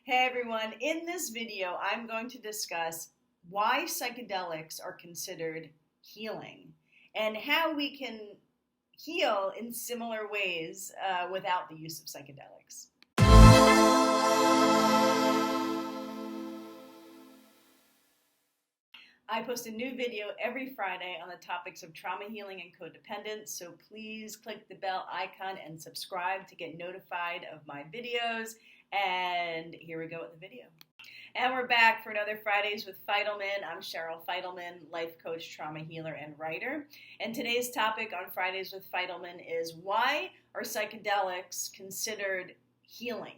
Hey everyone, in this video I'm going to discuss why psychedelics are considered healing and how we can heal in similar ways without the use of psychedelics. I post a new video every Friday on the topics of trauma healing and codependence, so please click the bell icon and subscribe to get notified of my videos. And here we go with the video. And we're back for another Fridays with Fidelman. I'm Cheryl Fidelman, life coach, trauma healer, and writer. And today's topic on Fridays with Fidelman is why are psychedelics considered healing?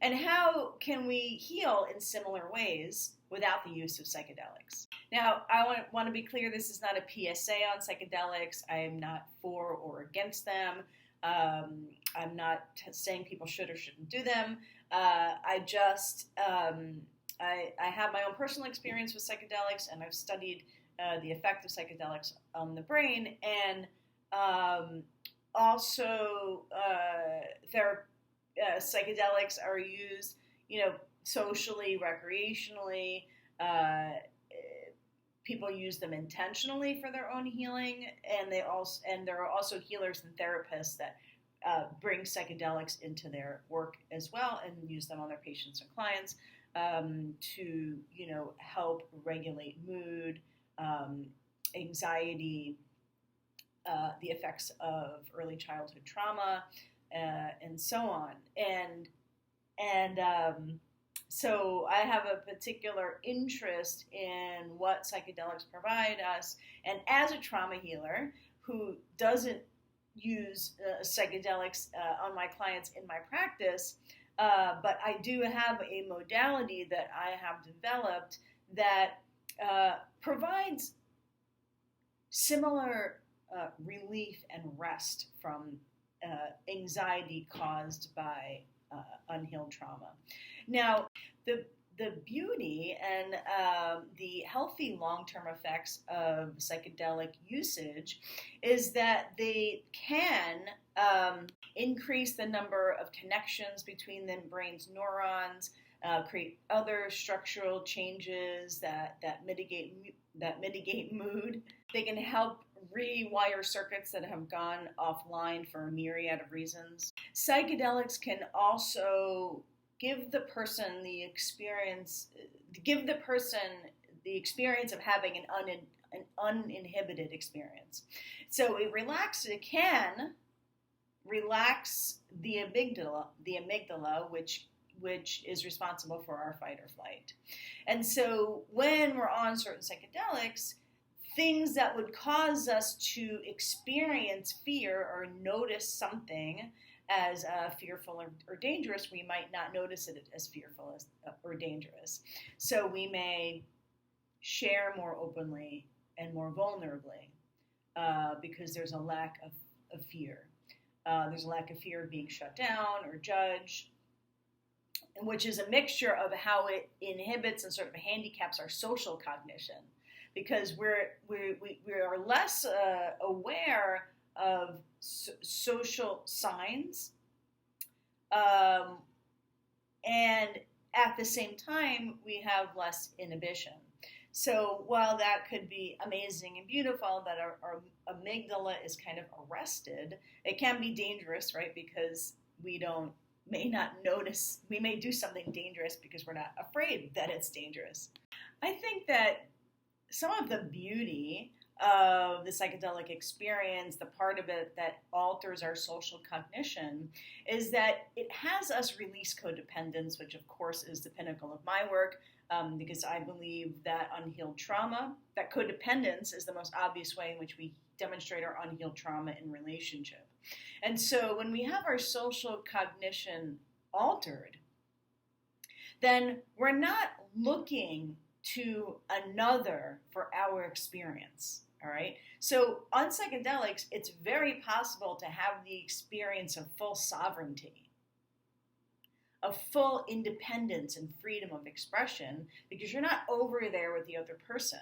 And how can we heal in similar ways without the use of psychedelics? Now, I want to be clear, this is not a PSA on psychedelics. I am not for or against them. I'm not saying people should or shouldn't do them. I have my own personal experience with psychedelics, and I've studied the effect of psychedelics on the brain, and also psychedelics are used, socially, recreationally. People use them intentionally for their own healing, and there are also healers and therapists that bring psychedelics into their work as well and use them on their patients and clients to help regulate mood, anxiety, the effects of early childhood trauma, and so on. So I have a particular interest in what psychedelics provide us. And as a trauma healer who doesn't use psychedelics on my clients in my practice, but I do have a modality that I have developed that provides similar relief and rest from anxiety caused by unhealed trauma. Now, the beauty and the healthy long-term effects of psychedelic usage is that they can increase the number of connections between the brain's neurons, create other structural changes that mitigate mood. They can help rewire circuits that have gone offline for a myriad of reasons. Psychedelics can also give the person the experience of having an uninhibited experience. So it can relax the amygdala, which is responsible for our fight or flight. And so when we're on certain psychedelics, things that would cause us to experience fear or notice something as fearful or dangerous, we might not notice it as fearful or dangerous. So we may share more openly and more vulnerably because there's a lack of fear. There's a lack of fear of being shut down or judged, which is a mixture of how it inhibits and sort of handicaps our social cognition, because we are less aware of social signs, and at the same time we have less inhibition. So while that could be amazing and beautiful that our amygdala is kind of arrested, it can be dangerous, right? Because we may not notice, we may do something dangerous because we're not afraid that it's dangerous. I think that some of the beauty of the psychedelic experience, the part of it that alters our social cognition, is that it has us release codependence, which of course is the pinnacle of my work, because I believe that unhealed trauma, that codependence is the most obvious way in which we demonstrate our unhealed trauma in relationship. And so when we have our social cognition altered, then we're not looking to another for our experience, all right? So on psychedelics, it's very possible to have the experience of full sovereignty, of full independence and freedom of expression, because you're not over there with the other person.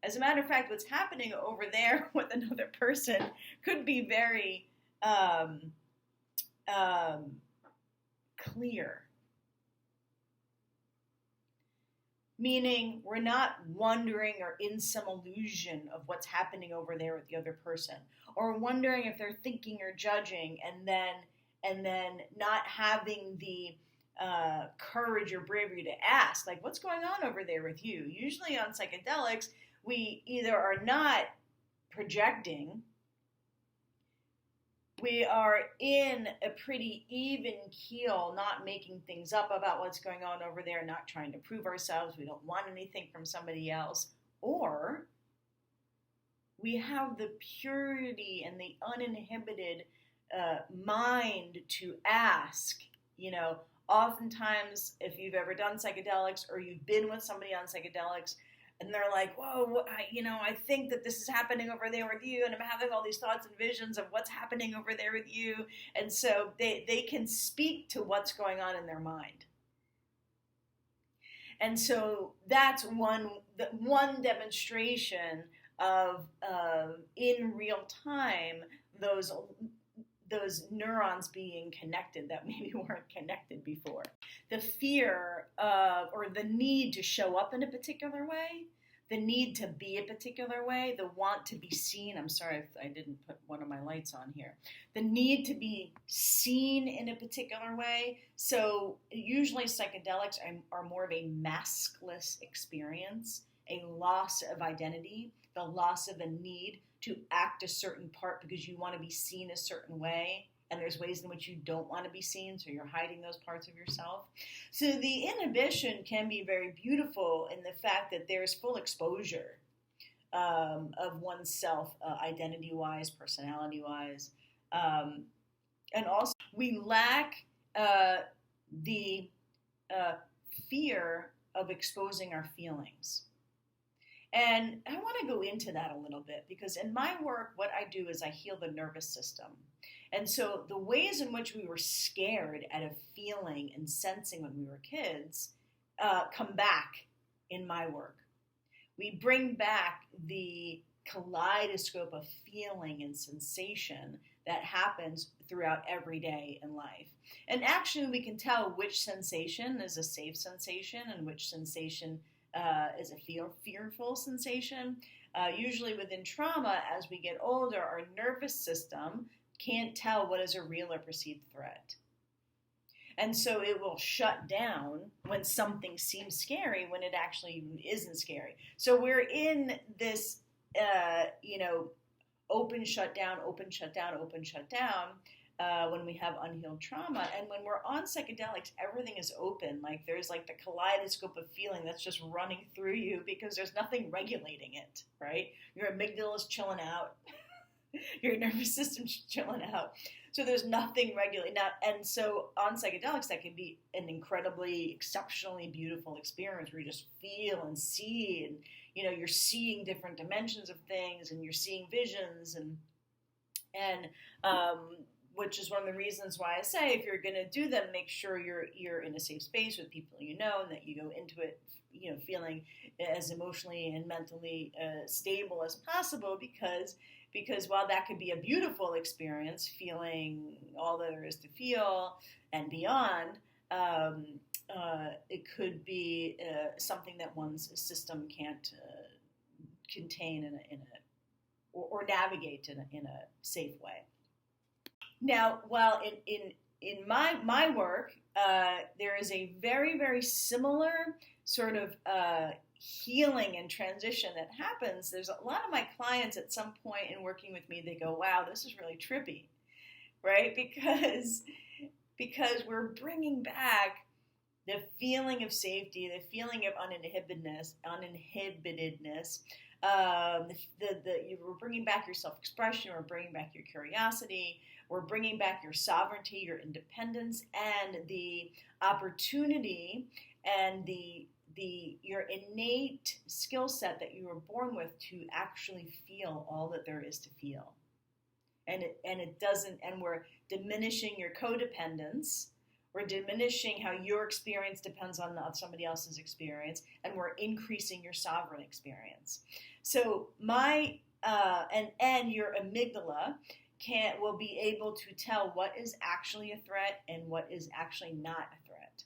As a matter of fact, what's happening over there with another person could be very clear meaning we're not wondering or in some illusion of what's happening over there with the other person, or wondering if they're thinking or judging, and then not having the courage or bravery to ask, like, what's going on over there with you? Usually on psychedelics, we either are not projecting, we are in a pretty even keel, not making things up about what's going on over there, not trying to prove ourselves, we don't want anything from somebody else, or we have the purity and the uninhibited mind to ask. Oftentimes, if you've ever done psychedelics or you've been with somebody on psychedelics, and they're like, whoa, I think that this is happening over there with you, and I'm having all these thoughts and visions of what's happening over there with you. And so they can speak to what's going on in their mind. And so that's one demonstration of in real time, those neurons being connected that maybe weren't connected before. The fear or the need to show up in a particular way, the need to be a particular way, the want to be seen. I'm sorry I didn't put one of my lights on here. The need to be seen in a particular way. So usually psychedelics are more of a maskless experience, a loss of identity, the loss of a need to act a certain part because you want to be seen a certain way, and there's ways in which you don't want to be seen, so you're hiding those parts of yourself. So the inhibition can be very beautiful in the fact that there's full exposure of oneself, identity-wise, personality-wise, and also we lack the fear of exposing our feelings. And I want to go into that a little bit because in my work, what I do is I heal the nervous system. And so the ways in which we were scared at a feeling and sensing when we were kids come back in my work. We bring back the kaleidoscope of feeling and sensation that happens throughout every day in life. And actually we can tell which sensation is a safe sensation and which sensation is a fearful sensation. Usually within trauma, as we get older, our nervous system can't tell what is a real or perceived threat. And so it will shut down when something seems scary when it actually isn't scary. So we're in this, open, shut down, open, shut down, open, shut down, when we have unhealed trauma. And when we're on psychedelics, everything is open. Like there's like the kaleidoscope of feeling that's just running through you because there's nothing regulating it, right? Your amygdala is chilling out. Your nervous system's chilling out. So there's nothing regulating. Now, and so on psychedelics, that can be an incredibly, exceptionally beautiful experience where you just feel and see, and you're seeing different dimensions of things, and you're seeing visions, and which is one of the reasons why I say if you're going to do them, make sure you're in a safe space with people and that you go into it, feeling as emotionally and mentally stable as possible, because while that could be a beautiful experience, feeling all that there is to feel and beyond, it could be something that one's system can't contain or navigate in a safe way. Now, while in my work, there is a very, very similar sort of healing and transition that happens. There's a lot of my clients at some point in working with me, they go, wow, this is really trippy, right? Because we're bringing back the feeling of safety, the feeling of uninhibitedness. We're bringing back your self-expression, we're bringing back your curiosity, we're bringing back your sovereignty, your independence, and the opportunity and your innate skill set that you were born with to actually feel all that there is to feel. And we're diminishing your codependence. We're diminishing how your experience depends on somebody else's experience, and we're increasing your sovereign experience. So and your amygdala will be able to tell what is actually a threat and what is actually not a threat.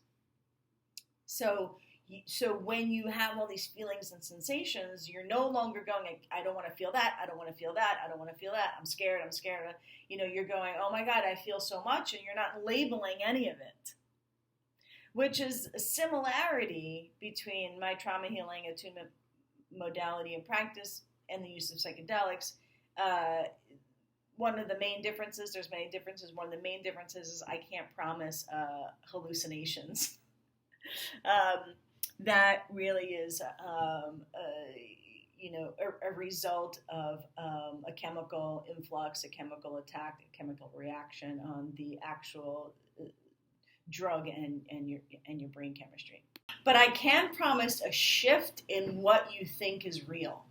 So So when you have all these feelings and sensations, you're no longer going, I don't want to feel that, I don't want to feel that, I don't want to feel that, I'm scared. You're going, oh my God, I feel so much, and you're not labeling any of it, which is a similarity between my trauma healing attunement modality and practice and the use of psychedelics. One of the main differences, there's many differences, one of the main differences is I can't promise hallucinations. That really is, a result of a chemical influx, a chemical attack, a chemical reaction on the actual drug and your brain chemistry. But I can promise a shift in what you think is real,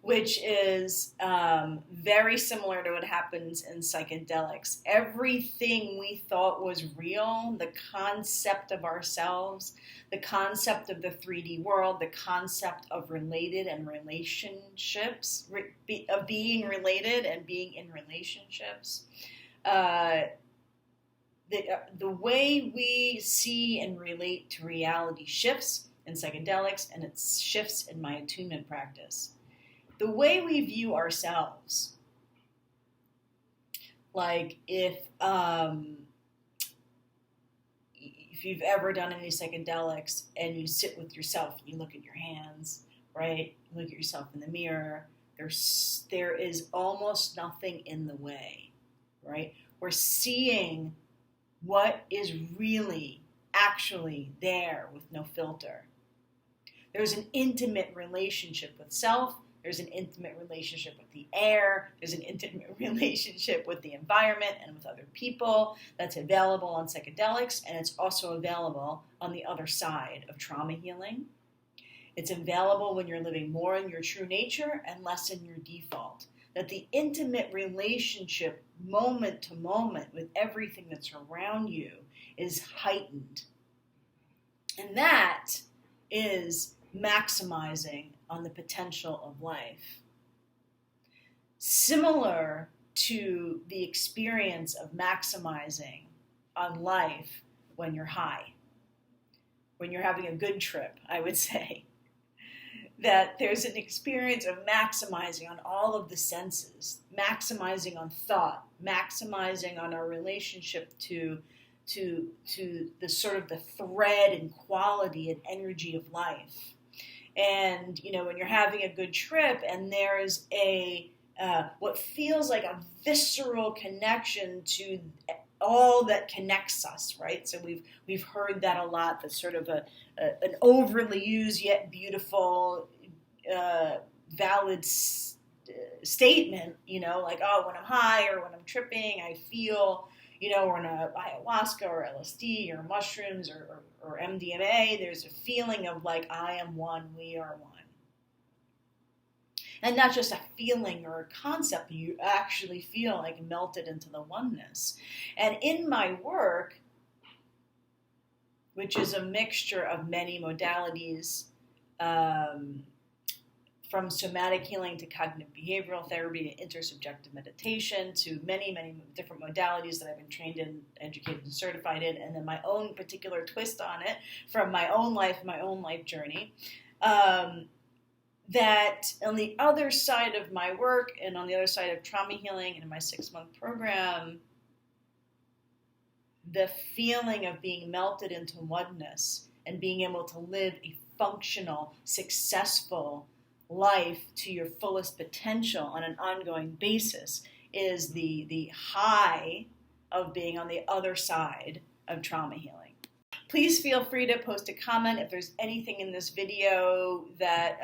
which is very similar to what happens in psychedelics. Everything we thought was real, the concept of ourselves, the concept of the 3D world, the concept of related and relationships, of being related and being in relationships, the way we see and relate to reality shifts in psychedelics, and it shifts in my attunement practice. The way we view ourselves, like if you've ever done any psychedelics and you sit with yourself, you look at your hands, right? You look at yourself in the mirror. There is almost nothing in the way, right? We're seeing what is really, actually there with no filter. There's an intimate relationship with self. There's an intimate relationship with the air. There's an intimate relationship with the environment and with other people that's available on psychedelics, and it's also available on the other side of trauma healing. It's available when you're living more in your true nature and less in your default. That the intimate relationship, moment to moment, with everything that's around you is heightened. And that is maximizing on the potential of life. Similar to the experience of maximizing on life when you're high, when you're having a good trip, I would say. That there's an experience of maximizing on all of the senses, maximizing on thought, maximizing on our relationship to the sort of the thread and quality and energy of life. And, when you're having a good trip and there's what feels like a visceral connection to all that connects us, right? So we've heard that a lot. That's sort of an overly used yet beautiful, valid statement. Like, oh, when I'm high or when I'm tripping, I feel, or in a ayahuasca or LSD or mushrooms or MDMA, there's a feeling of like, I am one, we are one. And not just a feeling or a concept, you actually feel like melted into the oneness. And in my work, which is a mixture of many modalities, from somatic healing to cognitive behavioral therapy to intersubjective meditation to many, many different modalities that I've been trained in, educated, and certified in, and then my own particular twist on it from my own life journey. That on the other side of my work and on the other side of trauma healing and in my 6-month program, the feeling of being melted into oneness and being able to live a functional, successful life to your fullest potential on an ongoing basis is the high of being on the other side of trauma healing. Please feel free to post a comment if there's anything in this video that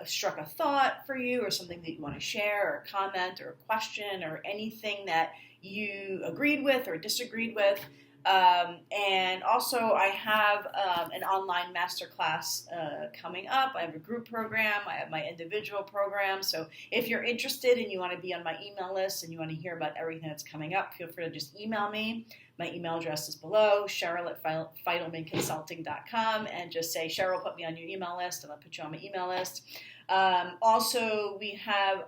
struck a thought for you or something that you want to share or comment or a question or anything that you agreed with or disagreed with. And also I have an online masterclass coming up. I have a group program. I have my individual program. So if you're interested and you want to be on my email list and you want to hear about everything that's coming up, feel free to just email me. My email address is below, Cheryl@Fidelmanconsulting.com, and just say, Cheryl, put me on your email list, and I'll put you on my email list. Also, we have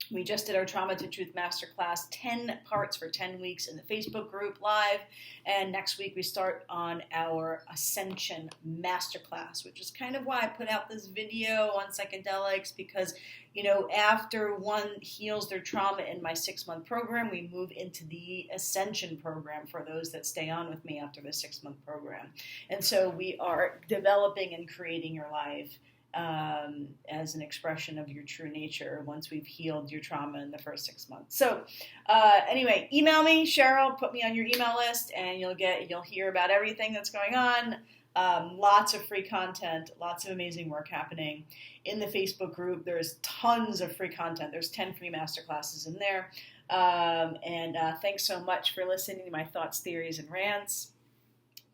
We just did our Trauma to Truth Masterclass, 10 parts for 10 weeks in the Facebook group live. And next week we start on our Ascension Masterclass, which is kind of why I put out this video on psychedelics, because, you know, after one heals their trauma in my 6-month program, we move into the Ascension program for those that stay on with me after the 6-month program. And so we are developing and creating your life as an expression of your true nature once we've healed your trauma in the first 6 months. So anyway, email me, Cheryl, put me on your email list, and you'll hear about everything that's going on. Lots of free content, lots of amazing work happening. In the Facebook group, there's tons of free content. There's 10 free masterclasses in there. And thanks so much for listening to my thoughts, theories, and rants.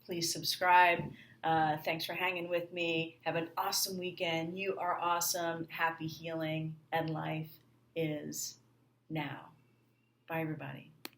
Please subscribe. Thanks for hanging with me. Have an awesome weekend. You are awesome. Happy healing, and life is now. Bye, everybody.